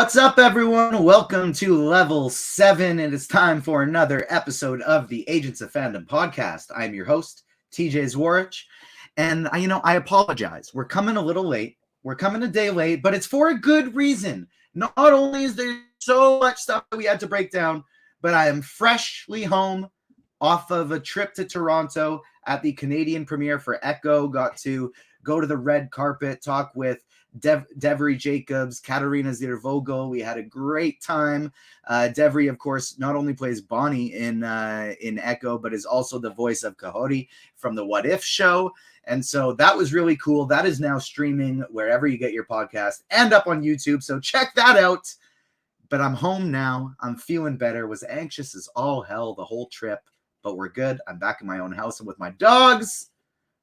What's up, everyone? Welcome to Level 7, and it's time for another episode of the Agents of Fandom podcast. I'm your host, TJ Zwarych, and I apologize. We're coming a little late. We're coming a day late, but it's for a good reason. Not only is there so much stuff that we had to break down, but I am freshly home off of a trip to Toronto at the Canadian premiere for Echo. Got to go to the red carpet, talk with Devry Jacobs, Katarina Ziervogel. We had a great time. Devry, of course, not only plays Bonnie in Echo, but is also the voice of Kahori from the What If show. And so that was really cool. That is now streaming wherever you get your podcast and up on YouTube. So check that out. But I'm home now. I'm feeling better. Was anxious as all hell the whole trip, but we're good. I'm back in my own house and with my dogs.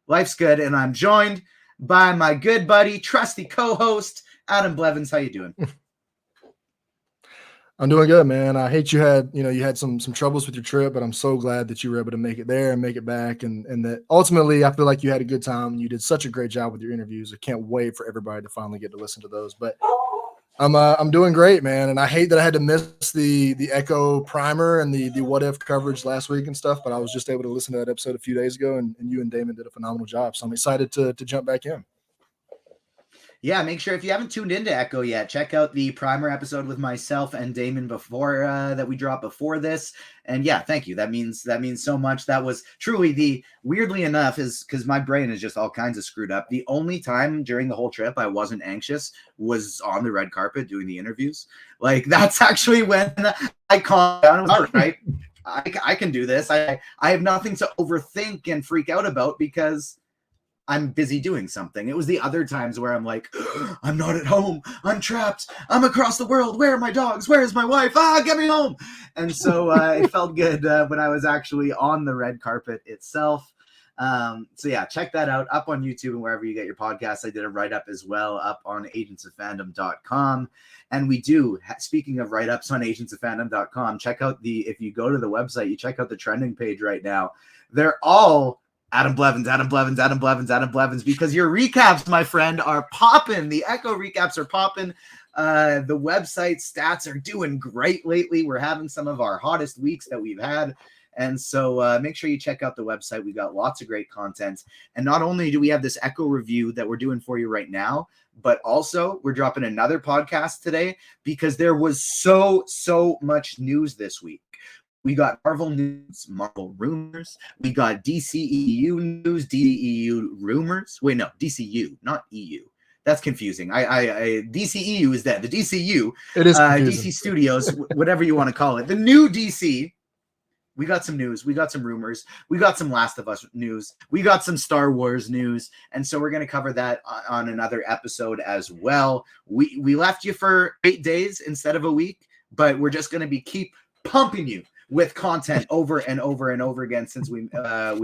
Life's good. And I'm joined by my good buddy, trusty co-host, Adam Blevins. How you doing? I'm doing good, man. I hate you had some troubles with your trip, but I'm so glad that you were able to make it there and make it back. And that ultimately I feel like you had a good time and you did such a great job with your interviews. I can't wait for everybody to finally get to listen to those. But I'm doing great, man. And I hate that I had to miss the Echo primer and the What If coverage last week and stuff, but I was just able to listen to that episode a few days ago, and you and Damon did a phenomenal job. So I'm excited to jump back in. Yeah, make sure if you haven't tuned into Echo yet, check out the primer episode with myself and Damon before that we dropped before this. And yeah, thank you. That means so much. That was truly weirdly enough, is because my brain is just all kinds of screwed up. The only time during the whole trip I wasn't anxious was on the red carpet doing the interviews. Like, that's actually when I calmed down and was all right. I can do this. I have nothing to overthink and freak out about because I'm busy doing something. It was the other times where I'm like, I'm not at home. I'm trapped. I'm across the world. Where are my dogs? Where is my wife? Get me home. And so it felt good when I was actually on the red carpet itself. So yeah, check that out up on YouTube and wherever you get your podcasts. I did a write-up as well up on agentsoffandom.com. And we do, speaking of write-ups on agentsoffandom.com, check out if you go to the website, you check out the trending page right now. They're all Adam Blevins, because your recaps, my friend, are popping. The Echo recaps are popping. The website stats are doing great lately. We're having some of our hottest weeks that we've had. And so make sure you check out the website. We got lots of great content. And not only do we have this Echo review that we're doing for you right now, but also we're dropping another podcast today because there was so much news this week. We got Marvel news, Marvel rumors. We got DCEU news, DCEU rumors. Wait, no, DCU, not EU. That's confusing. DCEU is that. The DCU, it is DC Studios, whatever you want to call it. The new DC. We got some news. We got some rumors. We got some Last of Us news. We got some Star Wars news. And so we're going to cover that on another episode as well. We left you for 8 days instead of a week, but we're just going to keep pumping you with content over and over and over again since we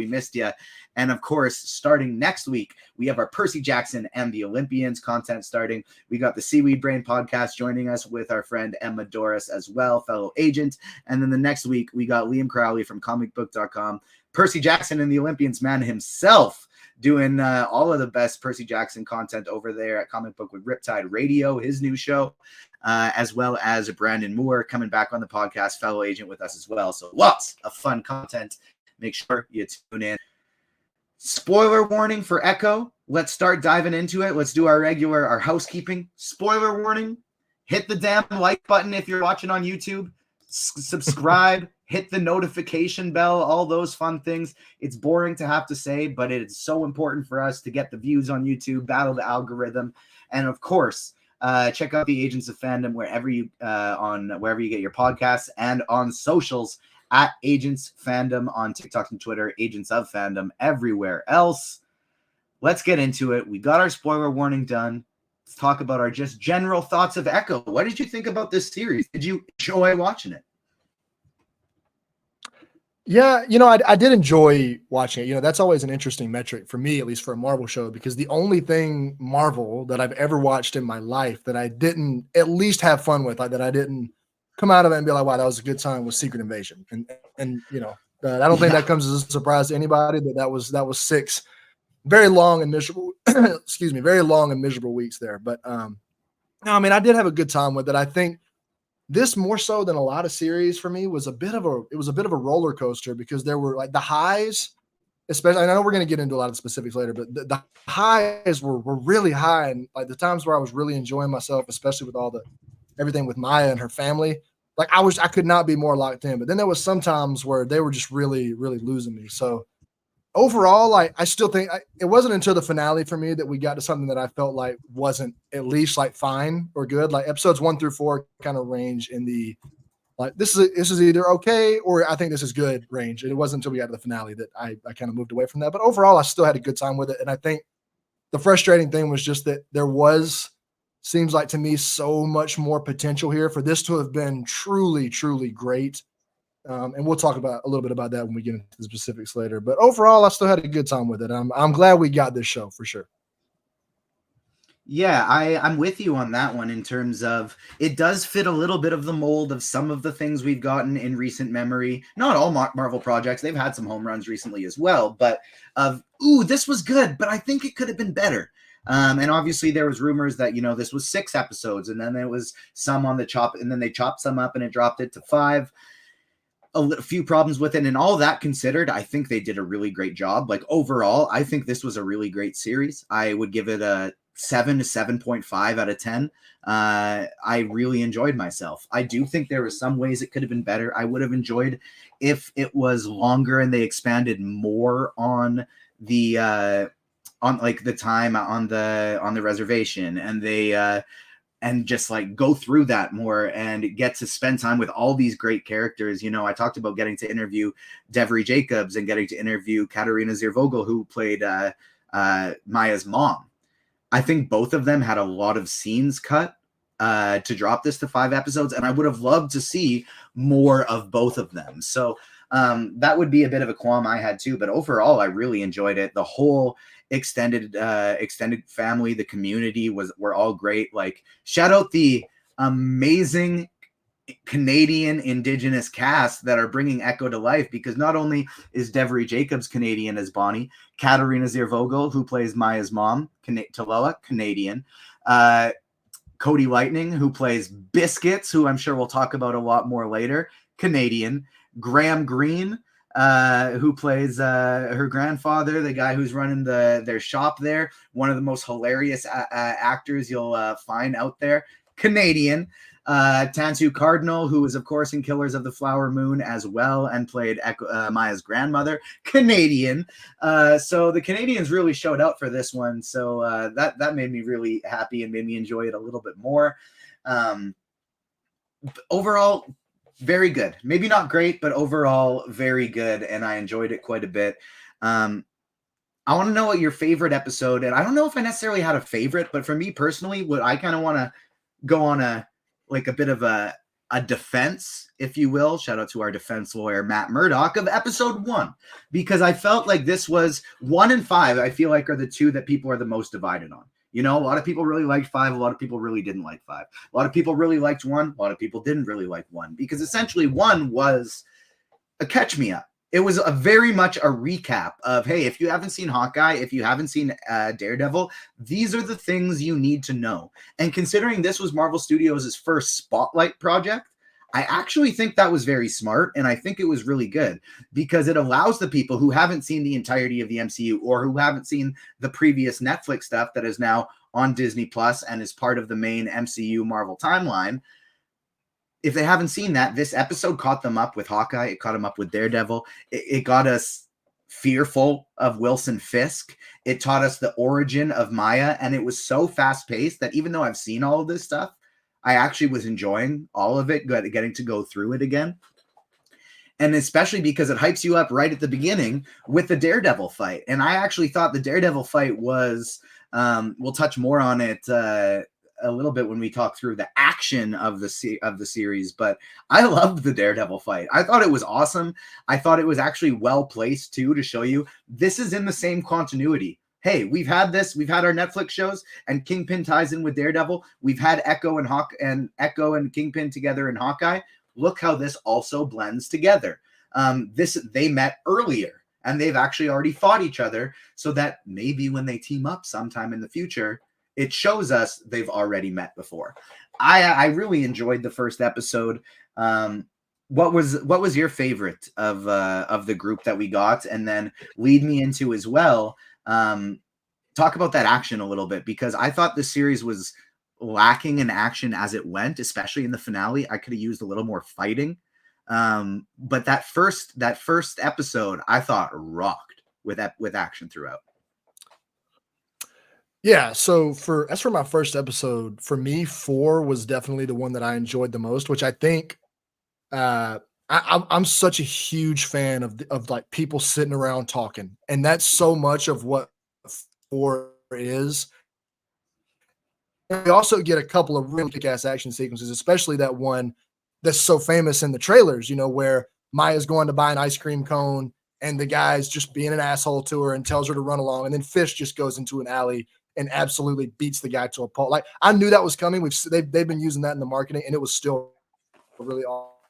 missed you. And of course, starting next week, we have our Percy Jackson and the Olympians content starting. We got the Seaweed Brain podcast joining us with our friend Emma Doris as well, fellow agent. And then the next week, we got Liam Crowley from comicbook.com, Percy Jackson and the Olympians man himself, doing all of the best Percy Jackson content over there at Comic Book with Riptide Radio, his new show, as well as Brandon Moore coming back on the podcast, fellow agent with us as well. So lots of fun content. Make sure you tune in. Spoiler warning for Echo. Let's start diving into it. Let's do our housekeeping. Spoiler warning. Hit the damn like button if you're watching on YouTube. Subscribe. Hit the notification bell, all those fun things. It's boring to have to say, but it's so important for us to get the views on YouTube, battle the algorithm. And of course, check out the Agents of Fandom wherever you get your podcasts and on socials at Agents Fandom on TikTok and Twitter, Agents of Fandom everywhere else. Let's get into it. We got our spoiler warning done. Let's talk about our just general thoughts of Echo. What did you think about this series? Did you enjoy watching it? Yeah, I did enjoy watching it. That's always an interesting metric for me, at least for a Marvel show, because the only thing Marvel that I've ever watched in my life that I didn't at least have fun with, that I didn't come out of it and be like, wow, that was a good time, was Secret Invasion. And I don't think that comes as a surprise to anybody, but that was 6 very long and miserable, very long and miserable weeks there. But No, I mean, I did have a good time with it. I think this more so than a lot of series for me was a bit of a roller coaster because there were like the highs, especially. I know we're going to get into a lot of specifics later, but the highs were really high, and like the times where I was really enjoying myself, especially with all the everything with Maya and her family. Like I could not be more locked in. But then there was some times where they were just really, really losing me. So overall, like I still think it wasn't until the finale for me that we got to something that I felt like wasn't at least like fine or good. Like episodes 1 through 4 kind of range in the like this is either okay or I think this is good range. And it wasn't until we got to the finale that I kind of moved away from that. But overall, I still had a good time with it. And I think the frustrating thing was just that there was seems like to me so much more potential here for this to have been truly, truly great. And we'll talk about a little bit about that when we get into the specifics later. But overall, I still had a good time with it. I'm glad we got this show for sure. Yeah, I'm with you on that one in terms of it does fit a little bit of the mold of some of the things we've gotten in recent memory. Not all Marvel projects, they've had some home runs recently as well, but this was good, but I think it could have been better. And obviously there was rumors that, this was 6 episodes and then there was some on the chop and then they chopped some up and it dropped it to 5. A few problems with it, and all that considered, I think they did a really great job. Like overall, I think this was a really great series. I would give it a 7 to 7.5 out of 10. I really enjoyed myself. I do think there were some ways it could have been better. I would have enjoyed if it was longer and they expanded more on the on like the time on the reservation, and they and just like go through that more and get to spend time with all these great characters. I talked about getting to interview Devery Jacobs and getting to interview Katarina Ziervogel, who played Maya's mom. I think both of them had a lot of scenes cut to drop this to 5 episodes, and I would have loved to see more of both of them. So that would be a bit of a qualm I had too, but overall, I really enjoyed it. The whole extended family, the community were all great. Like, shout out the amazing Canadian Indigenous cast that are bringing Echo to life, because not only is Devery Jacobs Canadian as Bonnie, Katarina Ziervogel, who plays Maya's mom, Taloa, Canadian, Cody Lightning, who plays Biscuits, who I'm sure we'll talk about a lot more later, Canadian, Graham Greene, who plays her grandfather, the guy who's running their shop there, one of the most hilarious actors you'll find out there, Canadian. Tansu Cardinal, who was of course in Killers of the Flower Moon as well and played Maya's grandmother, Canadian. So the Canadians really showed out for this one. So that made me really happy and made me enjoy it a little bit more. Overall, very good. Maybe not great, but overall very good, and I enjoyed it quite a bit. I want to know what your favorite episode, and I don't know if I necessarily had a favorite, but for me personally, what I kind of want to go on a bit of a defense, if you will. Shout out to our defense lawyer, Matt Murdock, of episode 1, because I felt like this was 1 and 5. I feel like are the 2 that people are the most divided on. A lot of people really liked 5. A lot of people really didn't like 5. A lot of people really liked 1. A lot of people didn't really like 1, because essentially 1 was a catch me up. It was very much a recap of, hey, if you haven't seen Hawkeye, if you haven't seen Daredevil, these are the things you need to know. And considering this was Marvel Studios' first spotlight project, I actually think that was very smart, and I think it was really good, because it allows the people who haven't seen the entirety of the MCU or who haven't seen the previous Netflix stuff that is now on Disney Plus and is part of the main MCU Marvel timeline. If they haven't seen that, this episode caught them up with Hawkeye. It caught them up with Daredevil. It got us fearful of Wilson Fisk. It taught us the origin of Maya, and it was so fast-paced that even though I've seen all of this stuff, I actually was enjoying all of it, getting to go through it again. And especially because it hypes you up right at the beginning with the Daredevil fight. And I actually thought the Daredevil fight was, we'll touch more on it a little bit when we talk through the action of the series, but I loved the Daredevil fight. I thought it was awesome. I thought it was actually well placed too, to show you this is in the same continuity. Hey, we've had our Netflix shows, and Kingpin ties in with Daredevil. We've had Echo and Kingpin together in Hawkeye. Look how this also blends together. They met earlier, and they've actually already fought each other, so that maybe when they team up sometime in the future, it shows us they've already met before. I really enjoyed the first episode. What was your favorite of the group that we got? And then lead me into as well. Talk about that action a little bit, because I thought the series was lacking in action as it went, especially in the finale. I could have used a little more fighting. But that first episode I thought rocked with action throughout. Yeah, so as for my first episode, for me, 4 was definitely the one that I enjoyed the most, which I think I'm such a huge fan of like people sitting around talking, and that's so much of what 4 is. And we also get a couple of really kick-ass action sequences, especially that one that's so famous in the trailers, where Maya's going to buy an ice cream cone and the guy's just being an asshole to her and tells her to run along. And then Fish just goes into an alley and absolutely beats the guy to a pulp. Like, I knew that was coming. They've been using that in the marketing, and it was still really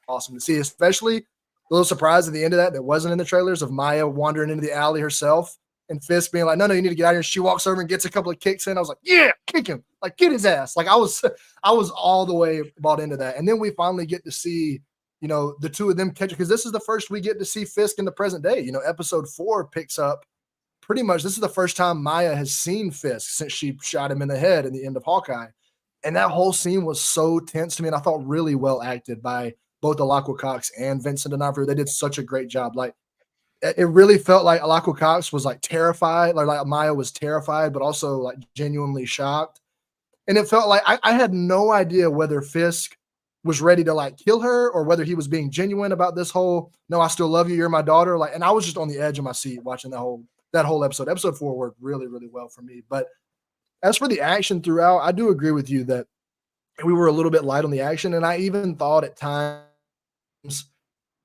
awesome to see, especially a little surprise at the end of that wasn't in the trailers, of Maya wandering into the alley herself and Fisk being like, no, you need to get out of here. She walks over and gets a couple of kicks in. I was like, yeah, kick him. Like, get his ass. Like, I was all the way bought into that. And then we finally get to see, the two of them catch it, because this is the first we get to see Fisk in the present day. Episode 4 picks up pretty much. This is the first time Maya has seen Fisk since she shot him in the head in the end of Hawkeye. And that whole scene was so tense to me, and I thought really well acted by both Alaqua Cox and Vincent D'Onofrio. They did such a great job. Like, it really felt like Alaqua Cox was like terrified, like Maya was terrified, but also like genuinely shocked. And it felt like I had no idea whether Fisk was ready to like kill her or whether he was being genuine about this whole, no, I still love you, you're my daughter. Like, and I was just on the edge of my seat watching that whole episode. Episode 4 worked really, really well for me. But as for the action throughout, I do agree with you that we were a little bit light on the action. And I even thought at times,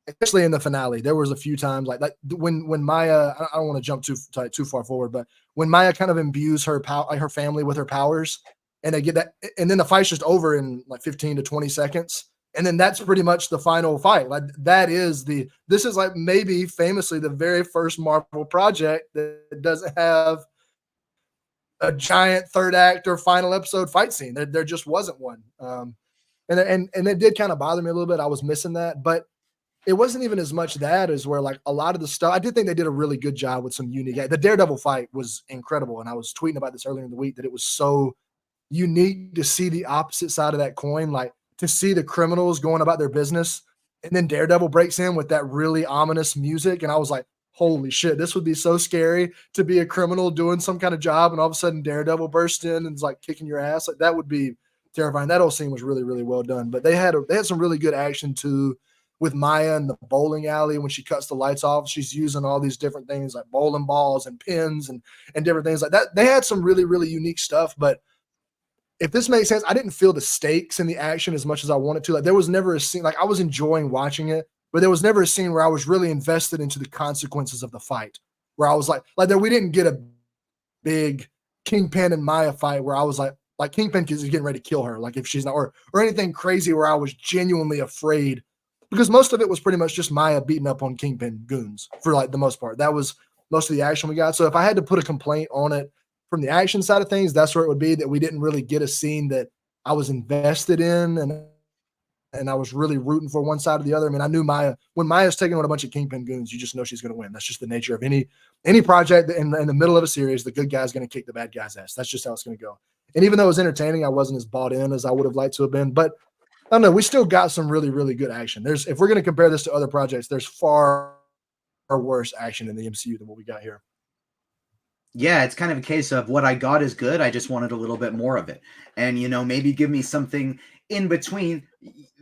especially in the finale, there was a few times like when Maya, I don't want to jump too far forward, but when Maya kind of imbues her family with her powers, and they get that, and then the fight's just over in like 15 to 20 seconds. And then that's pretty much the final fight. Like, this is like maybe famously the very first Marvel project that doesn't have a giant third act or final episode fight scene. There just wasn't one. And it did kind of bother me a little bit. I was missing that, but it wasn't even as much that as where like a lot of the stuff, I did think they did a really good job with some unique. The Daredevil fight was incredible. And I was tweeting about this earlier in the week that it was so unique to see the opposite side of that coin, like to see the criminals going about their business. And then Daredevil breaks in with that really ominous music. And I was like, holy shit, this would be so scary to be a criminal doing some kind of job. And all of a sudden Daredevil bursts in and is like kicking your ass. Like, that would be terrifying. That whole scene was really, really well done. But they had some really good action too, with Maya in the bowling alley. When she cuts the lights off, she's using all these different things like bowling balls and pins and different things like that. They had some really, really unique stuff. But if this makes sense, I didn't feel the stakes in the action as much as I wanted to. Like, there was never a scene, like I was enjoying watching it, but there was never a scene where I was really invested into the consequences of the fight, where I was like that we didn't get a big Kingpin and Maya fight where I was like Kingpin is getting ready to kill her. Like, if she's not, or anything crazy where I was genuinely afraid, because most of it was pretty much just Maya beating up on Kingpin goons for like the most part. That was most of the action we got. So if I had to put a complaint on it from the action side of things, that's where it would be, that we didn't really get a scene that I was invested in and I was really rooting for one side or the other. I mean, I knew when Maya's taking on a bunch of Kingpin goons, you just know she's going to win. That's just the nature of any project in the middle of a series. The good guy's going to kick the bad guy's ass. That's just how it's going to go. And even though it was entertaining, I wasn't as bought in as I would have liked to have been. But I don't know, we still got some really, really good action. If we're going to compare this to other projects, there's far worse action in the MCU than what we got here. Yeah, it's kind of a case of what I got is good. I just wanted a little bit more of it. And, maybe give me something in between.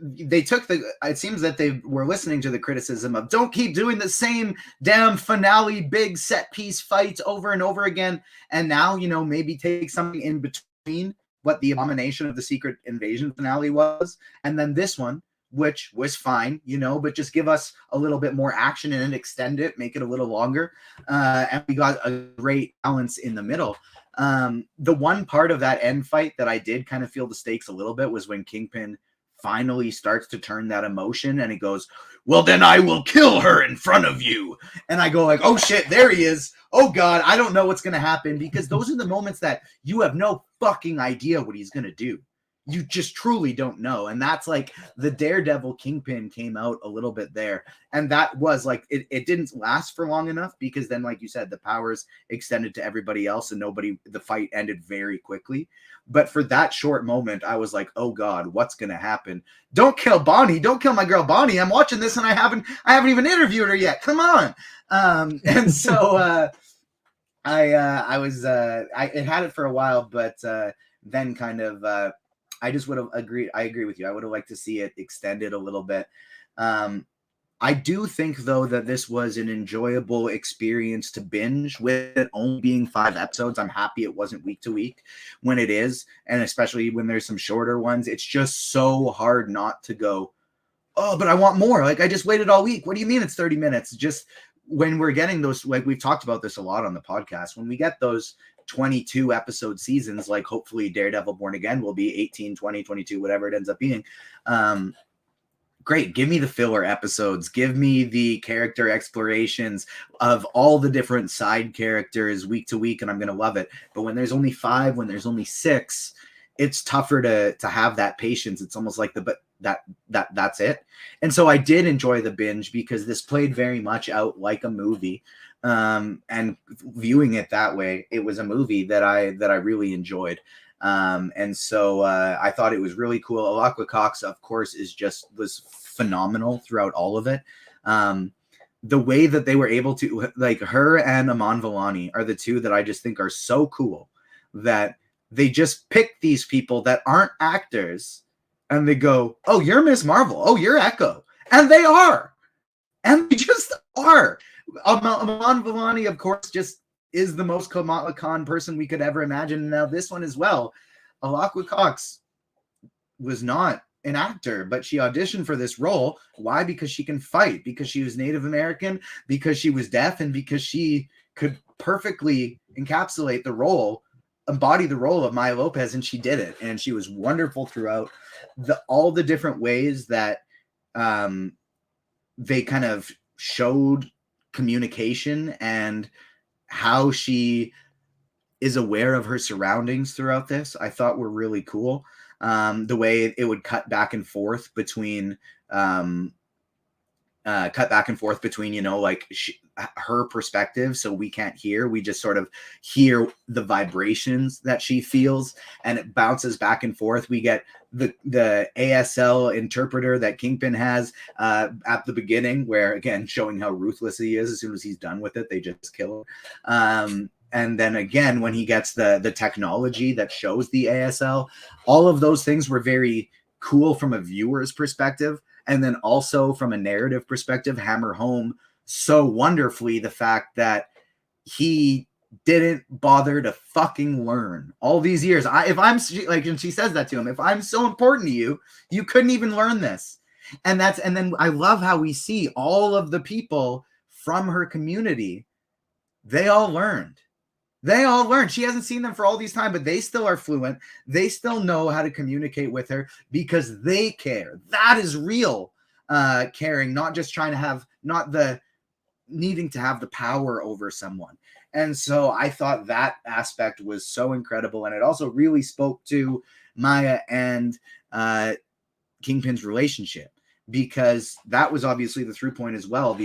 It seems that they were listening to the criticism of, don't keep doing the same damn finale, big set piece fights over and over again. And now, maybe take something in between what the Abomination of the Secret Invasion finale was, and then this one, which was fine, but just give us a little bit more action and extend it, make it a little longer. And we got a great balance in the middle. The one part of that end fight that I did kind of feel the stakes a little bit was when Kingpin finally starts to turn that emotion and he goes, well, then I will kill her in front of you. And I go like, oh shit, there he is. Oh God, I don't know what's going to happen, because those are the moments that you have no fucking idea what he's going to do. You just truly don't know. And that's like the Daredevil Kingpin came out a little bit there. And that was like, it didn't last for long enough, because then, like you said, the powers extended to everybody else and the fight ended very quickly. But for that short moment, I was like, oh God, what's going to happen? Don't kill Bonnie. Don't kill my girl Bonnie. I'm watching this and I haven't even interviewed her yet. Come on. And so it had it for a while, but then kind of I just would have agreed. I agree with you. I would have liked to see it extended a little bit. I do think, though, that this was an enjoyable experience to binge, with it only being 5 episodes. I'm happy it wasn't week to week when it is, and especially when there's some shorter ones. It's just so hard not to go, oh, but I want more. Like, I just waited all week. What do you mean it's 30 minutes? Just when we're getting those, like we've talked about this a lot on the podcast, when we get those 22 episode seasons, like hopefully Daredevil Born Again will be 18, 20, 22, whatever it ends up being. Great. Give me the filler episodes. Give me the character explorations of all the different side characters week to week, and I'm going to love it. But when there's only 5, when there's only 6, it's tougher to have that patience. It's almost like that's it. And so I did enjoy the binge, because this played very much out like a movie. And viewing it that way, it was a movie that I really enjoyed. And so I thought it was really cool. Alaqua Cox, of course, was phenomenal throughout all of it. The way that they were able to, like, her and Aman Vellani are the two that I just think are so cool, that they just pick these people that aren't actors and they go, oh, you're Miss Marvel. Oh, you're Echo. And they are. And they just are. Aman Vellani, of course, just is the most Kamala Khan person we could ever imagine. Now this one as well. Alaqua Cox was not an actor, but she auditioned for this role. Why? Because she can fight, because she was Native American, because she was deaf, and because she could perfectly encapsulate the role, embody the role of Maya Lopez, and she did it. And she was wonderful throughout all the different ways that they kind of showed communication and how she is aware of her surroundings throughout this, I thought were really cool. The way it would cut back and forth between like her perspective, so we can't hear, we just sort of hear the vibrations that she feels, and it bounces back and forth. We get the ASL interpreter that Kingpin has at the beginning, where, again, showing how ruthless he is. As soon as he's done with it, they just kill him. And then again, when he gets the technology that shows the ASL, all of those things were very cool from a viewer's perspective. And then also from a narrative perspective, hammer home so wonderfully the fact that he didn't bother to fucking learn all these years. And she says that to him, if I'm so important to you, you couldn't even learn this. And then I love how we see all of the people from her community. They all learned. She hasn't seen them for all these time, but they still are fluent. They still know how to communicate with her because they care. That is real caring, not just trying to have, not the needing to have the power over someone. And so I thought that aspect was so incredible. And it also really spoke to Maya and Kingpin's relationship, because that was obviously the through point as well.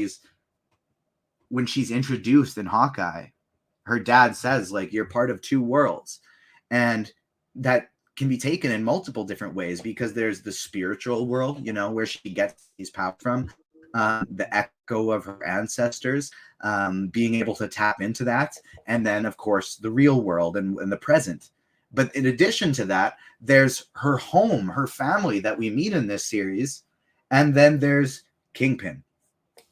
When she's introduced in Hawkeye, her dad says, like, you're part of 2 worlds. And that can be taken in multiple different ways, because there's the spiritual world, where she gets these powers from, the echo of her ancestors, being able to tap into that. And then, of course, the real world and the present. But in addition to that, there's her home, her family that we meet in this series. And then there's Kingpin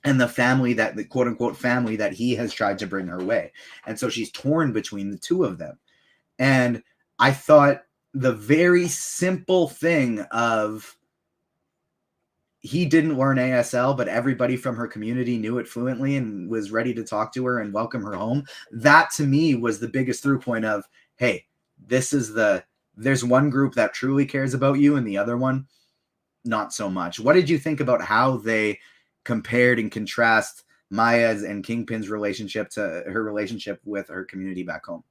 and the family, that the quote unquote family that he has tried to bring her way. And so she's torn between the 2 of them. And I thought the very simple thing of, he didn't learn ASL, but everybody from her community knew it fluently and was ready to talk to her and welcome her home. That to me was the biggest through point of, hey, there's one group that truly cares about you and the other one, not so much. What did you think about how they compared and contrast Maya's and Kingpin's relationship to her relationship with her community back home?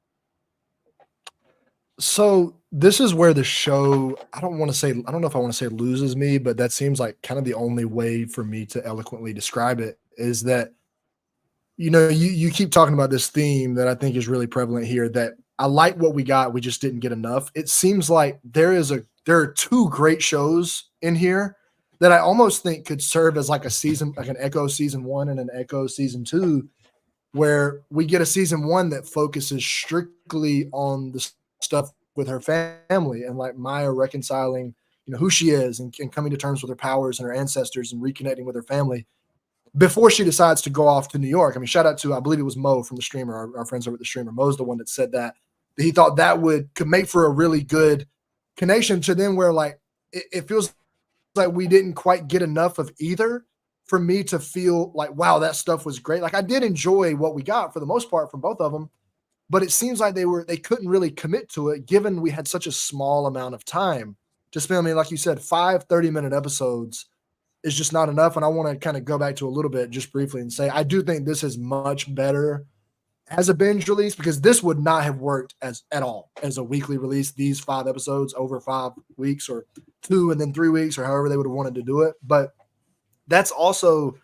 So this is where the show, I don't know if I want to say loses me, but that seems like kind of the only way for me to eloquently describe it, is that, you keep talking about this theme that I think is really prevalent here, that I like what we got, we just didn't get enough. It seems like there are two great shows in here that I almost think could serve as like a season, like an Echo season 1 and an Echo season 2, where we get a season 1 that focuses strictly on the stuff with her family and like Maya reconciling, who she is, and coming to terms with her powers and her ancestors and reconnecting with her family before she decides to go off to New York. I mean, shout out to, I believe it was Mo from the streamer, our friends over at the streamer. Mo's the one that said that he thought that could make for a really good connection to them, where like it feels like we didn't quite get enough of either for me to feel like, wow, that stuff was great. Like I did enjoy what we got for the most part from both of them, but it seems like they couldn't really commit to it given we had such a small amount of time to spend. I mean, like you said, 5 30-minute episodes is just not enough. And I want to kind of go back to a little bit just briefly and say, I do think this is much better as a binge release, because this would not have worked at all as a weekly release, these 5 episodes over 5 weeks, or 2 and then 3 weeks, or however they would have wanted to do it. But that's also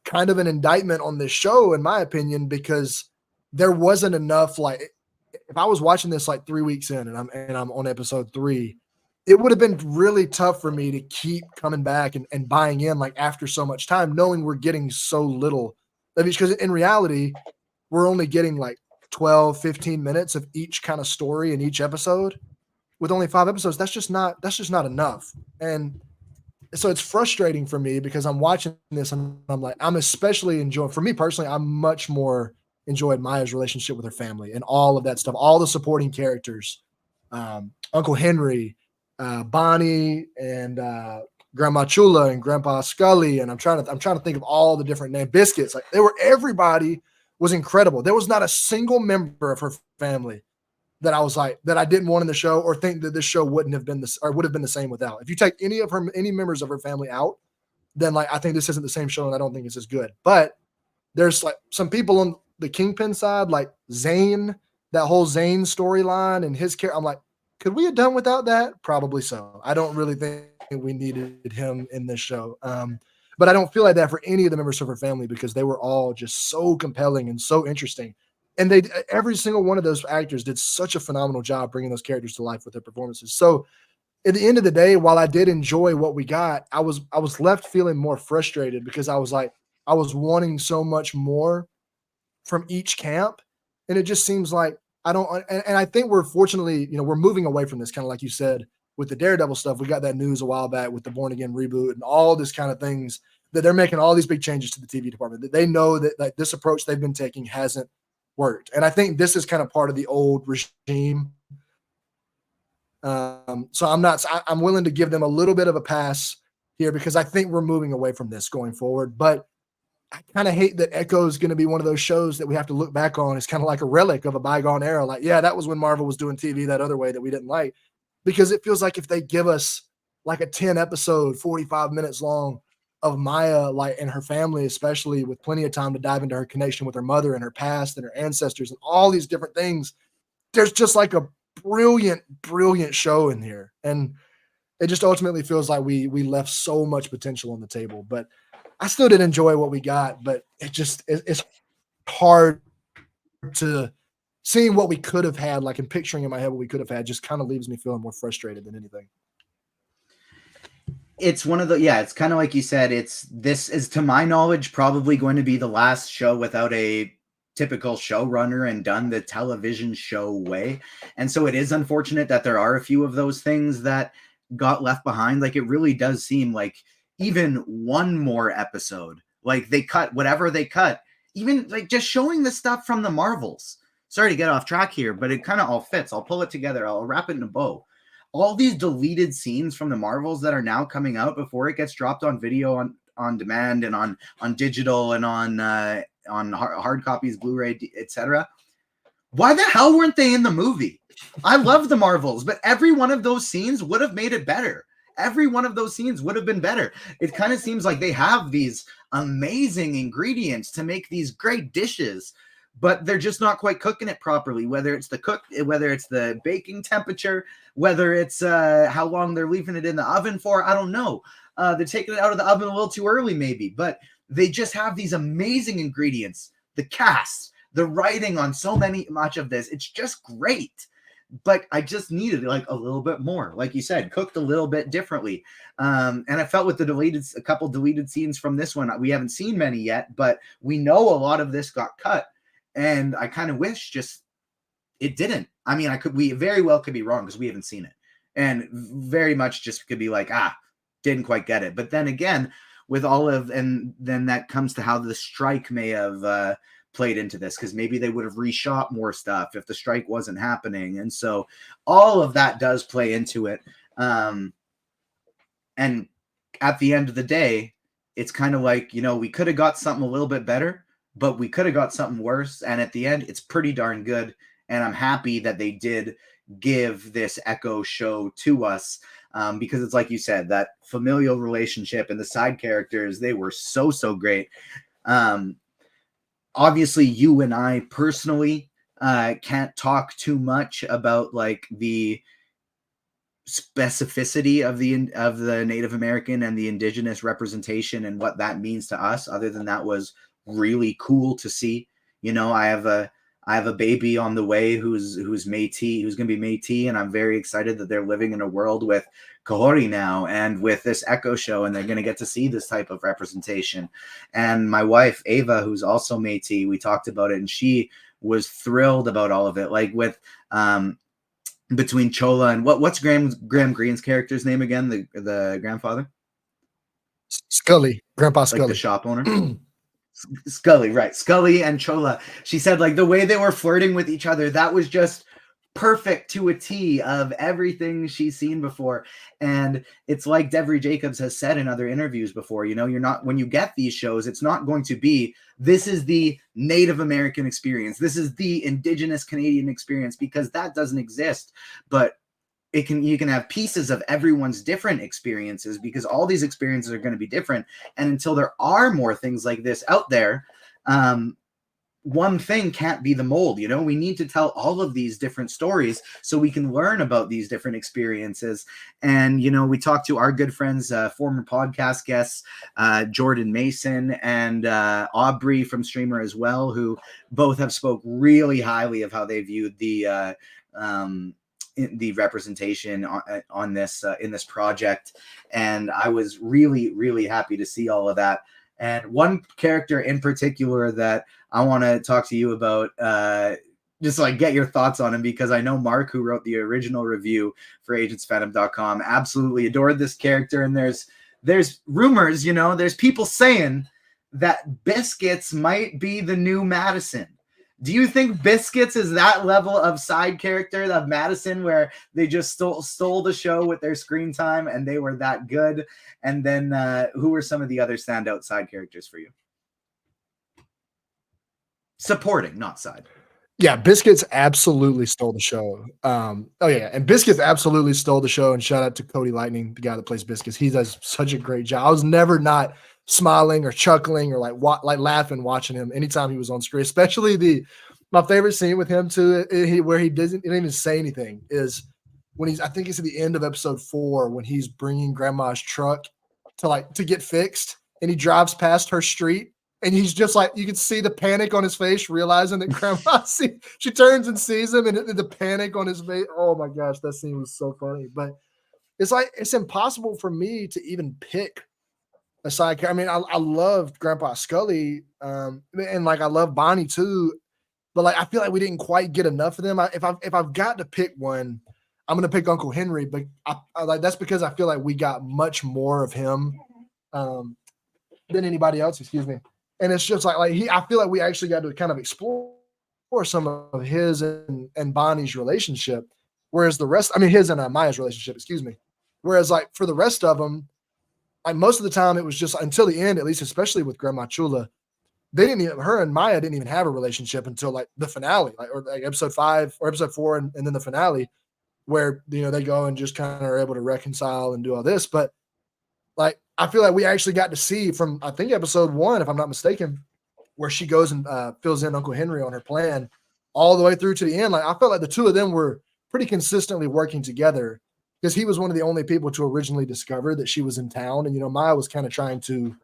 kind of an indictment on this show, in my opinion, because there wasn't enough. Like if I was watching this like 3 weeks in and I'm on episode 3, it would have been really tough for me to keep coming back and buying in, like after so much time, knowing we're getting so little. I mean, because in reality, we're only getting like 12, 15 minutes of each kind of story in each episode. With only 5 episodes, that's just not enough. And so it's frustrating for me because I'm watching this and I'm like, I'm especially enjoying, for me personally, I'm much more enjoyed Maya's relationship with her family and all of that stuff, all the supporting characters, Uncle Henry, Bonnie, and Grandma Chula and Grandpa Scully. And I'm trying to think of all the different names. Biscuits, like everybody was incredible. There was not a single member of her family that I was like, that I didn't want in the show, or think that this show wouldn't have been this, or would have been the same without. If you take any members of her family out, then like I think this isn't the same show, and I don't think it's as good. But there's like some people on the Kingpin side, like Zane, that whole Zane storyline and his character. I'm like, could we have done without that? Probably so. I don't really think we needed him in this show. But I don't feel like that for any of the members of her family, because they were all just so compelling and so interesting. And every single one of those actors did such a phenomenal job bringing those characters to life with their performances. So at the end of the day, while I did enjoy what we got, I was left feeling more frustrated, because I was wanting so much more from each camp. And it just seems like I don't, and I think we're fortunately, we're moving away from this, kind of like you said, with the Daredevil stuff. We got that news a while back with the Born Again reboot and all this kind of things, that they're making all these big changes to the TV department, that they know that like this approach they've been taking hasn't worked. And I think this is kind of part of the old regime. So I'm willing to give them a little bit of a pass here, because I think we're moving away from this going forward. But I kind of hate that Echo is going to be one of those shows that we have to look back on. It's kind of like a relic of a bygone era. Like, yeah, that was when Marvel was doing TV that other way that we didn't like, because it feels like if they give us like a 10 episode, 45 minutes long of Maya, like, and her family, especially, with plenty of time to dive into her connection with her mother and her past and her ancestors and all these different things, there's just like a brilliant show in here. And it just ultimately feels like we left so much potential on the table. But I still did enjoy what we got, but it's hard to seeing what we could have had, like, and picturing in my head what we could have had, just kind of leaves me feeling more frustrated than anything. It's one of the, it's kind of like you said, this is, to my knowledge, probably going to be the last show without a typical showrunner and done the television show way. And so it is unfortunate that there are a few of those things that got left behind. Like, it really does seem like even one more episode, like they cut whatever they cut, even like just showing the stuff from the Marvels. Sorry to get off track here, but it kind of all fits. I'll pull it together. I'll wrap it in a bow. All these deleted scenes from the Marvels that are now coming out before it gets dropped on video on demand and on digital and on hard copies, Blu-ray, etc. Why the hell weren't they in the movie? I love the Marvels, but every one of those scenes would have made it better. every one of those scenes would have been better. It kind of seems like they have these amazing ingredients to make these great dishes, but they're just not quite cooking it properly, whether it's the baking temperature, whether it's how long they're leaving it in the oven for. I don't know. They're taking it out of the oven a little too early, maybe, but they just have these amazing ingredients. The cast, the writing on much of this, it's just great. But I just needed like a little bit more, like you said, cooked a little bit differently. And I felt with a couple deleted scenes from this one, we haven't seen many yet, but we know a lot of this got cut. And I kind of wish just it didn't. I mean, we very well could be wrong because we haven't seen it, and very much just could be like, didn't quite get it. But then again, and then that comes to how the strike may have played into this, because maybe they would have reshot more stuff if the strike wasn't happening. And so all of that does play into it. And at the end of the day, it's kind of like, we could have got something a little bit better, but we could have got something worse. And at the end, it's pretty darn good. And I'm happy that they did give this Echo show to us, because it's like you said, that familial relationship and the side characters, they were so great. Obviously, you and I personally can't talk too much about like the specificity of the Native American and the indigenous representation and what that means to us, other than that was really cool to see. I have a baby on the way who's Métis, who's going to be Métis, and I'm very excited that they're living in a world with Kahori now and with this Echo show, and they're going to get to see this type of representation. And my wife, Ava, who's also Métis, we talked about it, and she was thrilled about all of it. Like with between Chola and what's Graham Greene's character's name again? The grandfather? Scully, Grandpa Scully, like the shop owner. Scully, right? Scully and Chola. She said like the way they were flirting with each other, that was just perfect to a T of everything she's seen before. And it's like Devery Jacobs has said in other interviews before, you're not, when you get these shows, it's not going to be, this is the Native American experience, this is the Indigenous Canadian experience, because that doesn't exist. But you can have pieces of everyone's different experiences, because all these experiences are going to be different. And until there are more things like this out there, one thing can't be the mold. We need to tell all of these different stories so we can learn about these different experiences. And, we talked to our good friends, former podcast guests, Jordan Mason and Aubrey from Streamer as well, who both have spoke really highly of how they viewed the representation on this in this project. And I was really, really happy to see all of that. And one character in particular that I want to talk to you about, just like get your thoughts on him, because I know Mark, who wrote the original review for agentsfandom.com, absolutely adored this character. And there's rumors, there's people saying that Biscuits might be the new Madison. Do you think Biscuits is that level of side character of Madison, where they just stole the show with their screen time and they were that good? And then who were some of the other standout side characters for you? Supporting, not side. Yeah, Biscuits absolutely stole the show. And Biscuits absolutely stole the show. And shout out to Cody Lightning, the guy that plays Biscuits. He does such a great job. I was never not smiling or chuckling or like laughing watching him anytime he was on screen. Especially my favorite scene with him too, where he didn't even say anything, is when I think it's at the end of episode 4 when he's bringing Grandma's truck to get fixed, and he drives past her street. And he's just like, you can see the panic on his face, realizing that Grandma she turns and sees him, and the panic on his face. Oh my gosh, that scene was so funny. But it's like, it's impossible for me to even pick a side character. I mean, I love Grandpa Scully, and like I love Bonnie too, but like I feel like we didn't quite get enough of them. If I've got to pick one, I'm gonna pick Uncle Henry, but I like that's because I feel like we got much more of him than anybody else. Excuse me. And it's just like I feel like we actually got to kind of explore some of his and Bonnie's relationship, whereas the rest, I mean, his and Maya's relationship, excuse me. Whereas like for the rest of them, like most of the time it was just until the end, at least, especially with Grandma Chula, her and Maya didn't even have a relationship until like the finale, or like episode 5 or episode 4, and then the finale. where, you know, they go and just kind of are able to reconcile and do all this. But like, I feel like we actually got to see from, I think, episode 1, if I'm not mistaken, where she goes and fills in Uncle Henry on her plan all the way through to the end. Like, I felt like the two of them were pretty consistently working together, because he was one of the only people to originally discover that she was in town. And, you know, Maya was kind of trying to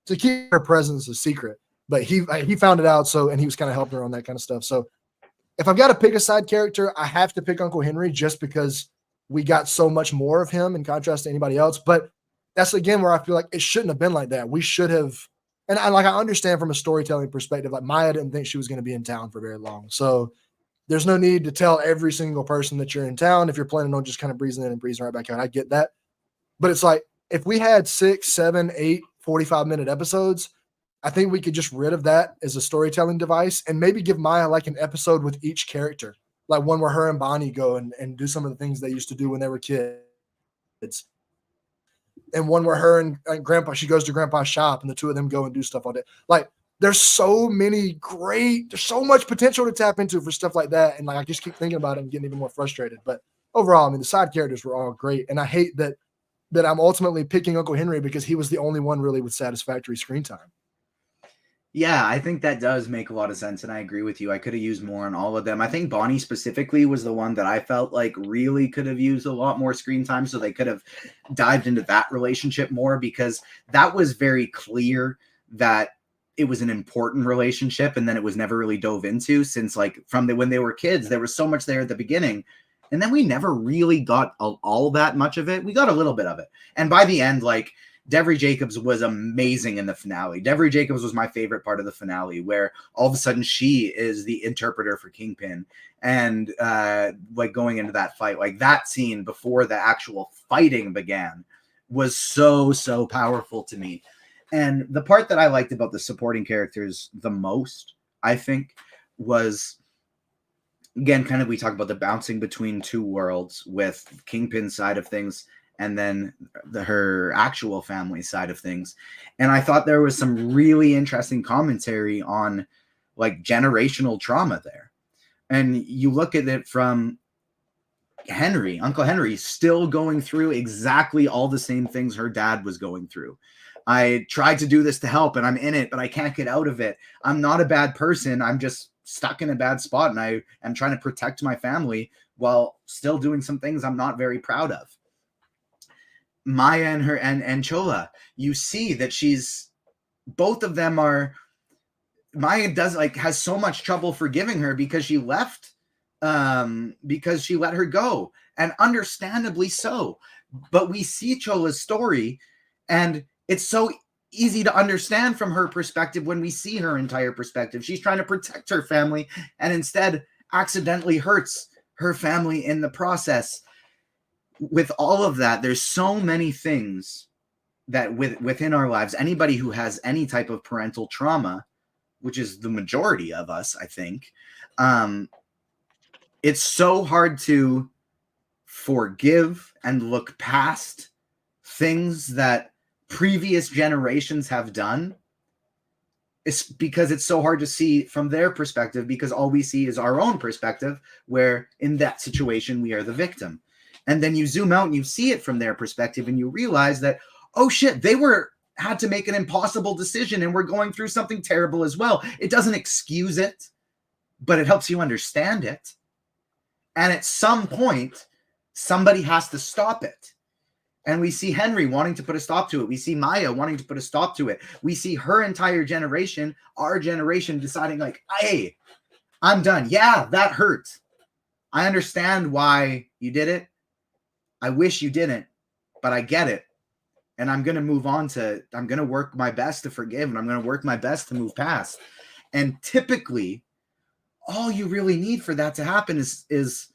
keep her presence a secret, but he found it out. So, and he was kind of helping her on that kind of stuff. So if I've got to pick a side character, I have to pick Uncle Henry, just because we got so much more of him in contrast to anybody else. But that's again where I feel like it shouldn't have been like that. We should have, and I understand from a storytelling perspective, like Maya didn't think she was going to be in town for very long. So there's no need to tell every single person that you're in town if you're planning on just kind of breezing in and breezing right back out. I get that. But it's like, if we had 6, 7, 8, 45-minute episodes, I think we could just rid of that as a storytelling device, and maybe give Maya like an episode with each character, like one where her and Bonnie go and do some of the things they used to do when they were kids, and one where her and Grandpa, she goes to Grandpa's shop and the two of them go and do stuff all day. Like, there's so much potential to tap into for stuff like that. And like, I just keep thinking about it and getting even more frustrated. But overall, I mean, the side characters were all great. And I hate that I'm ultimately picking Uncle Henry, because he was the only one really with satisfactory screen time. Yeah, I think that does make a lot of sense, and I agree with you. I could have used more on all of them. I think Bonnie specifically was the one that I felt like really could have used a lot more screen time, so they could have dived into that relationship more, because that was very clear that it was an important relationship, and then it was never really dove into, since like when they were kids, there was so much there at the beginning, and then we never really got all that much of it. We got a little bit of it, and by the end, like, Devery Jacobs was amazing in the finale. Devery Jacobs was my favorite part of the finale, where all of a sudden she is the interpreter for Kingpin, and like going into that fight, like that scene before the actual fighting began was so powerful to me. And the part that I liked about the supporting characters the most, I think, was, again, kind of, we talk about the bouncing between two worlds with Kingpin's side of things and then her actual family side of things. And I thought there was some really interesting commentary on like generational trauma there. And you look at it from Uncle Henry, still going through exactly all the same things her dad was going through. I tried to do this to help, and I'm in it, but I can't get out of it. I'm not a bad person. I'm just stuck in a bad spot, and I am trying to protect my family while still doing some things I'm not very proud of. Maya and her and Chola, you see that both of them are, Maya has so much trouble forgiving her because she left, because she let her go, and understandably so. But we see Chola's story, and it's so easy to understand from her perspective when we see her entire perspective. She's trying to protect her family, and instead accidentally hurts her family in the process. With all of that, there's so many things that within our lives, anybody who has any type of parental trauma, which is the majority of us, I think, it's so hard to forgive and look past things that previous generations have done. It's because it's so hard to see from their perspective, because all we see is our own perspective, where in that situation we are the victim. And then you zoom out and you see it from their perspective, and you realize that, oh shit, they had to make an impossible decision and we're going through something terrible as well. It doesn't excuse it, but it helps you understand it. And at some point, somebody has to stop it. And we see Henry wanting to put a stop to it. We see Maya wanting to put a stop to it. We see her entire generation, our generation, deciding like, hey, I'm done. Yeah, that hurt. I understand why you did it. I wish you didn't, but I get it. And I'm going to move on I'm going to work my best to forgive, and I'm going to work my best to move past. And typically, all you really need for that to happen is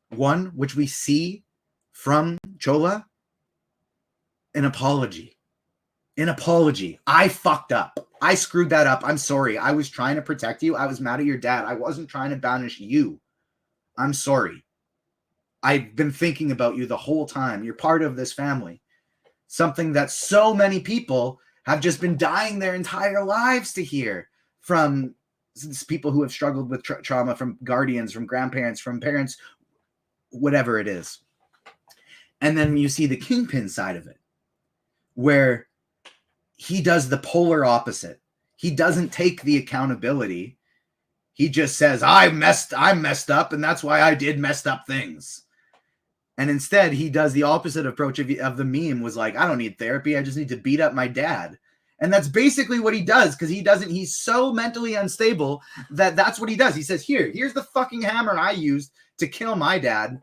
one, which we see from Chola, an apology. An apology. I fucked up. I screwed that up. I'm sorry. I was trying to protect you. I was mad at your dad. I wasn't trying to banish you. I'm sorry. I've been thinking about you the whole time. You're part of this family. Something that so many people have just been dying their entire lives to hear from people who have struggled with trauma, from guardians, from grandparents, from parents whatever it is. And then you see the Kingpin side of it, where he does the polar opposite. He doesn't take the accountability. He just says, I'm messed up, and that's why I did messed up things. And instead, he does the opposite approach of the meme, was like, I don't need therapy. I just need to beat up my dad. And that's basically what he does, because he's so mentally unstable that that's what he does. He says, here's the fucking hammer I used to kill my dad.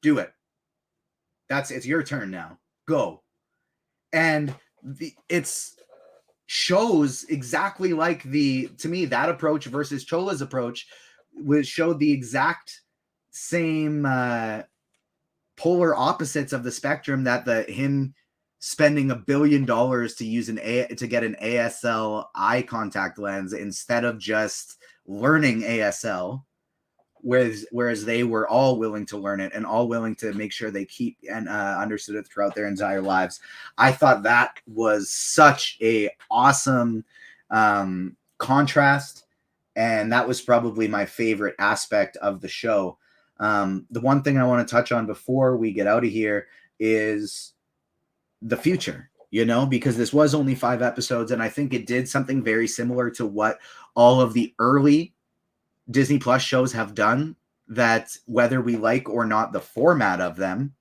Do it. It's your turn now. Go. And it's shows exactly like to me, that approach versus Chola's approach showed the exact same polar opposites of the spectrum, that him spending $1 billion to use to get an ASL eye contact lens instead of just learning ASL, whereas they were all willing to learn it and all willing to make sure they keep and understood it throughout their entire lives. I thought that was such a awesome contrast, and that was probably my favorite aspect of the show. The one thing I want to touch on before we get out of here is the future, because this was only 5 episodes, and I think it did something very similar to what all of the early Disney Plus shows have done, that whether we like or not the format of them,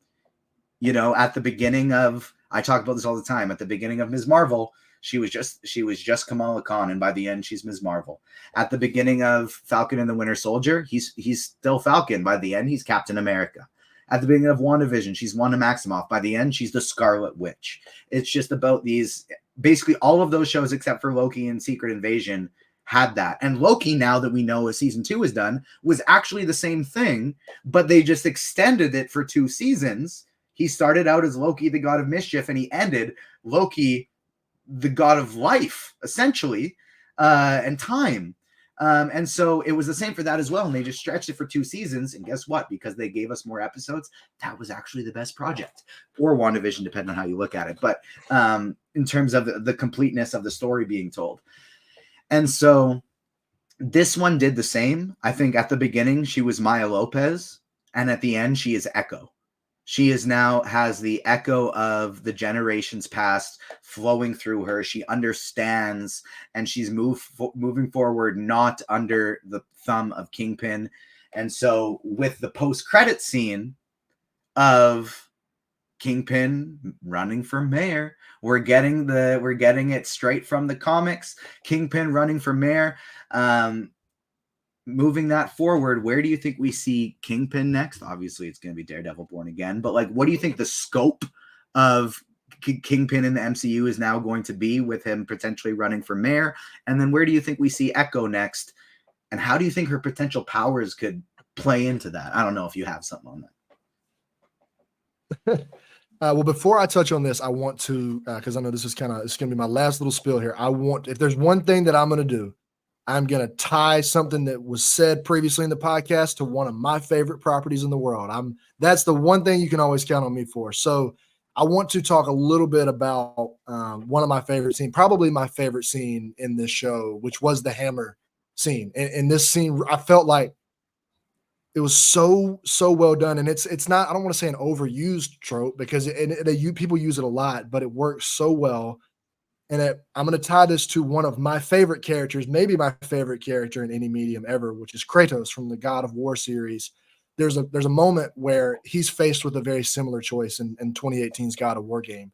at the beginning of, I talk about this all the time, at the beginning of Ms. Marvel, she was just Kamala Khan, and by the end she's Ms. Marvel. At the beginning of Falcon and the Winter Soldier, he's still Falcon. By the end, he's Captain America. At the beginning of WandaVision, she's Wanda Maximoff. By the end, she's the Scarlet Witch. It's just about basically all of those shows except for Loki and Secret Invasion had that. And Loki, now that we know as season 2 is done, was actually the same thing, but they just extended it for 2 seasons. He started out as Loki, the god of mischief, and he ended Loki, the god of life, essentially, and time. And so it was the same for that as well. And they just stretched it for 2 seasons. And guess what? Because they gave us more episodes, that was actually the best project. Or WandaVision, depending on how you look at it. But in terms of the completeness of the story being told. And so this one did the same. I think at the beginning, she was Maya Lopez. And at the end, she is Echo. She has the echo of the generations past flowing through her. She understands, and she's moving forward, not under the thumb of Kingpin. And so with the post-credit scene of Kingpin running for mayor, we're getting it straight from the comics. Kingpin running for mayor. Moving that forward, where do you think we see Kingpin next? Obviously, it's going to be Daredevil Born Again, but what do you think the scope of Kingpin in the MCU is now going to be, with him potentially running for mayor? And then where do you think we see Echo next? And how do you think her potential powers could play into that? I don't know if you have something on that. Well, before I touch on this, I want to, because I know this is it's going to be my last little spiel here. If there's one thing that I'm going to do, I'm going to tie something that was said previously in the podcast to one of my favorite properties in the world. That's the one thing you can always count on me for. So I want to talk a little bit about one of my favorite scenes, probably my favorite scene in this show, which was the hammer scene. And this scene, I felt like it was so well done. And it's not, I don't want to say an overused trope, because people use it a lot, but it works so well. And I'm going to tie this to one of my favorite characters, maybe my favorite character in any medium ever, which is Kratos from the God of War series. There's a moment where he's faced with a very similar choice in 2018's God of War game.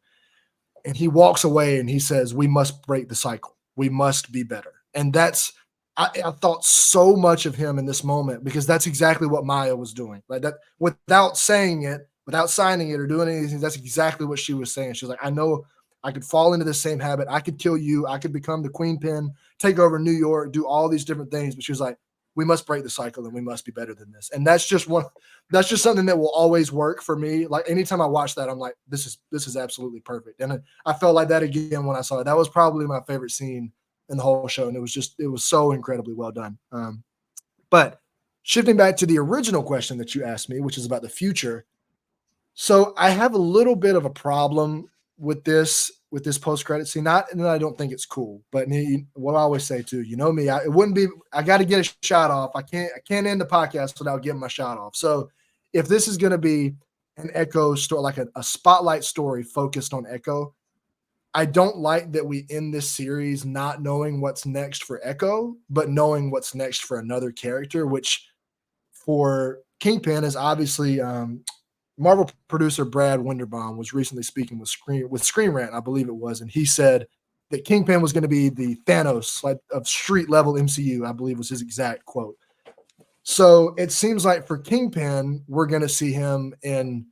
And he walks away and he says, we must break the cycle. We must be better. And I thought so much of him in this moment, because that's exactly what Maya was doing. Like that, without saying it, without signing it or doing anything, that's exactly what she was saying. She was like, I know I could fall into the same habit. I could kill you. I could become the Queen Pin, take over New York, do all these different things. But she was like, we must break the cycle and we must be better than this. And that's just something that will always work for me. Like anytime I watch that, I'm like, this is absolutely perfect. And I felt like that again when I saw it. That was probably my favorite scene in the whole show. And it was so incredibly well done. But shifting back to the original question that you asked me, which is about the future. So I have a little bit of a problem with this post-credit scene. Not that I don't think it's cool, but what I always say too, me, I got to get a shot off. I can't end the podcast without getting my shot off. So if this is going to be an Echo story, like a spotlight story focused on Echo, I don't like that we end this series not knowing what's next for Echo, but knowing what's next for another character, which for Kingpin is obviously Marvel producer Brad Winderbaum was recently speaking with Screen Rant, I believe it was, and he said that Kingpin was going to be the Thanos like of street level MCU, I believe was his exact quote. So it seems like for Kingpin, we're going to see him in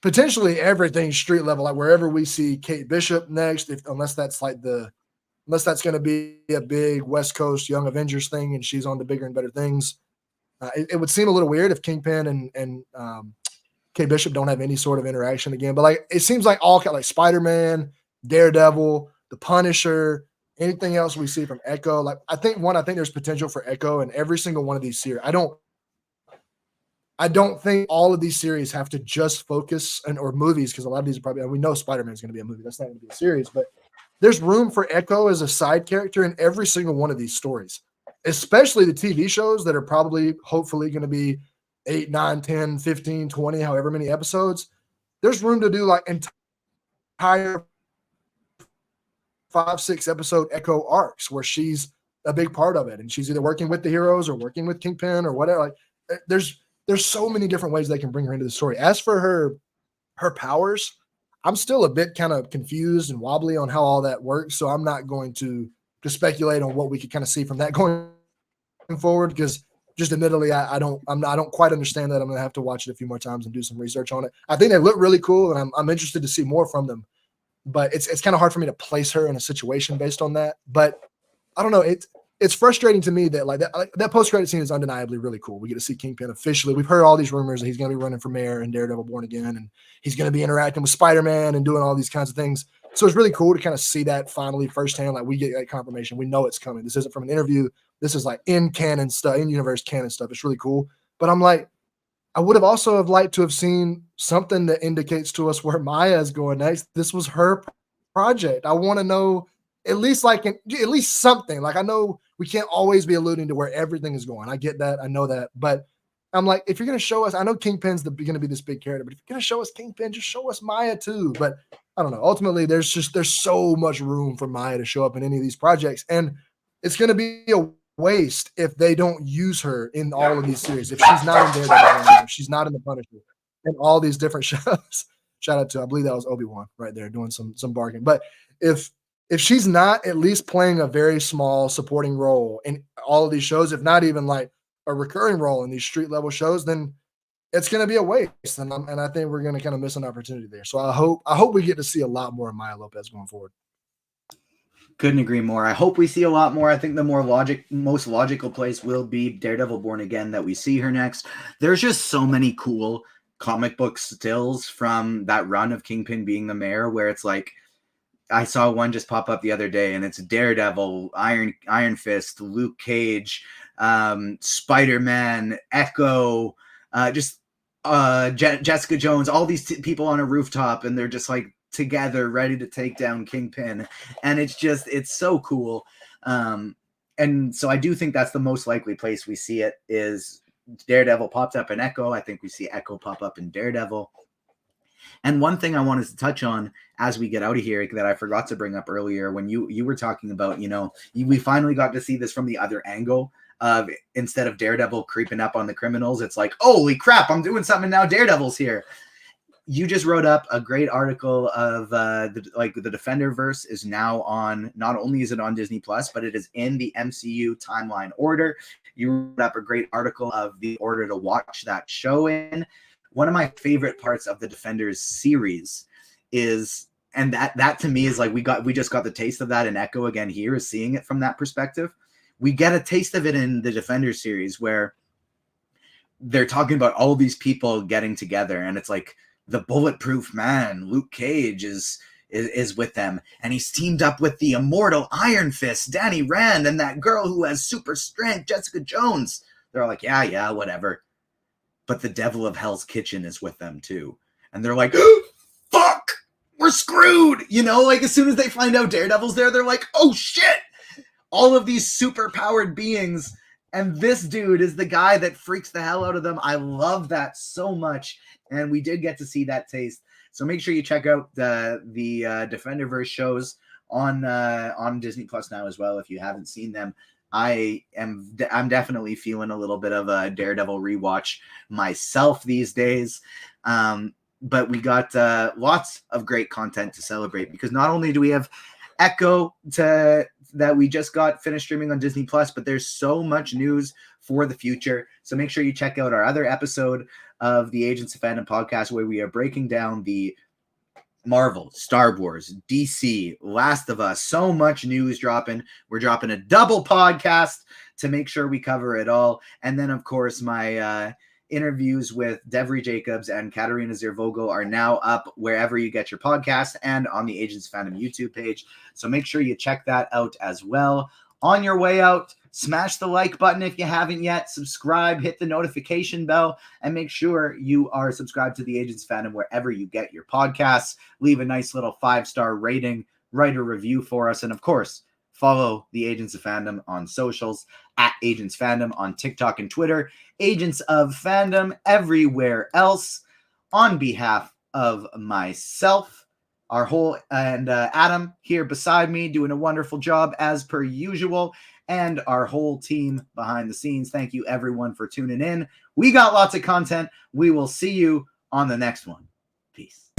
potentially everything street level, like wherever we see Kate Bishop next, unless that's going to be a big West Coast Young Avengers thing and she's on to bigger and better things. It would seem a little weird if Kingpin and Kate Bishop don't have any sort of interaction again. But like it seems like all like Spider-Man, Daredevil, the Punisher, anything else we see from Echo. Like I think there's potential for Echo in every single one of these series. I don't think all of these series have to just focus or movies, because a lot of these are probably, we know Spider-Man is going to be a movie. That's not going to be a series, but there's room for Echo as a side character in every single one of these stories, especially the TV shows that are probably hopefully going to be 8, 9, 10, 15, 20, however many episodes. There's room to do like entire 5, 6 episode Echo arcs where she's a big part of it. And she's either working with the heroes or working with Kingpin or whatever. Like there's so many different ways they can bring her into the story. As for her powers, I'm still a bit kind of confused and wobbly on how all that works. So I'm not going to speculate on what we could kind of see from that going forward, because just admittedly, I don't quite understand that. I'm going to have to watch it a few more times and do some research on it. I think they look really cool, and I'm interested to see more from them. But it's kind of hard for me to place her in a situation based on that. But I don't know. It's frustrating to me that that post-credit scene is undeniably really cool. We get to see Kingpin officially. We've heard all these rumors that he's going to be running for mayor in Daredevil Born Again, and he's going to be interacting with Spider-Man and doing all these kinds of things. So it's really cool to kind of see that finally firsthand. Like we get that confirmation. We know it's coming. This isn't from an interview. This is like in canon stuff, in universe canon stuff. It's really cool. But I'm like, I would have also liked to have seen something that indicates to us where Maya is going next. This was her project. I want to know at least something. Like I know we can't always be alluding to where everything is going. I get that. I know that. But I'm like, if you're going to show us, I know Kingpin's going to be this big character, but if you're going to show us Kingpin, just show us Maya too. But I don't know. Ultimately, there's so much room for Maya to show up in any of these projects. And it's going to be a waste if they don't use her in all of these series. If she's not in Daredevil, if she's not in the Punisher, and all these different shows. Shout out to, I believe that was Obi-Wan right there doing some bargain. But if she's not at least playing a very small supporting role in all of these shows, if not even like a recurring role in these street level shows, then it's going to be a waste. And I think we're going to kind of miss an opportunity there. So I hope we get to see a lot more of Maya Lopez going forward. Couldn't agree more. I hope we see a lot more. I think the most logical place will be Daredevil Born Again that we see her next. There's just so many cool comic book stills from that run of Kingpin being the mayor, where it's like, I saw one just pop up the other day, and it's Daredevil, Iron Fist, Luke Cage, Spider-Man, Echo, Jessica Jones, all these people on a rooftop, and they're just like together ready to take down Kingpin. And it's so cool. And so I do think that's the most likely place we see it is Daredevil popped up in Echo. I think we see Echo pop up in Daredevil. And one thing I wanted to touch on as we get out of here that I forgot to bring up earlier when you were talking about, we finally got to see this from the other angle of instead of Daredevil creeping up on the criminals, it's like, holy crap, I'm doing something now. Daredevil's here. You just wrote up a great article of the Defenderverse is now on, not only is it on Disney Plus, but it is in the MCU timeline order. You wrote up a great article of the order to watch that show in. One of my favorite parts of the Defenders series is, and that to me is like, we just got the taste of that in Echo again here, is seeing it from that perspective. We get a taste of it in the Defenders series where they're talking about all these people getting together, and it's like the bulletproof man, Luke Cage, is with them, and he's teamed up with the immortal Iron Fist, Danny Rand, and that girl who has super strength, Jessica Jones. They're all like, yeah, whatever. But the devil of Hell's Kitchen is with them too. And they're like, fuck, we're screwed. Like as soon as they find out Daredevil's there, they're like, oh shit. All of these super powered beings And this dude is the guy that freaks the hell out of them. I love that so much. And we did get to see that taste. So make sure you check out the Defenderverse shows on Disney Plus now as well if you haven't seen them. I'm definitely feeling a little bit of a Daredevil rewatch myself these days. But we got lots of great content to celebrate, because not only do we have Echo that we just got finished streaming on Disney Plus, but there's so much news for the future. So make sure you check out our other episode of the Agents of Fandom podcast, where we are breaking down the Marvel, Star Wars, DC, Last of Us. So much news dropping. We're dropping a double podcast to make sure we cover it all. And then, of course, my interviews with Devry Jacobs and Katarina Zervogel are now up wherever you get your podcast and on the Agents of Fandom YouTube page. So make sure you check that out as well. On your way out, smash the like button if you haven't yet. Subscribe, hit the notification bell, and make sure you are subscribed to the Agents of Fandom wherever you get your podcasts. Leave a nice little 5-star rating, write a review for us, and of course, follow the Agents of Fandom on socials at Agents Fandom on TikTok and Twitter. Agents of Fandom everywhere else. On behalf of myself, our whole and Adam here beside me doing a wonderful job as per usual, and our whole team behind the scenes. Thank you everyone for tuning in. We got lots of content. We will see you on the next one. Peace.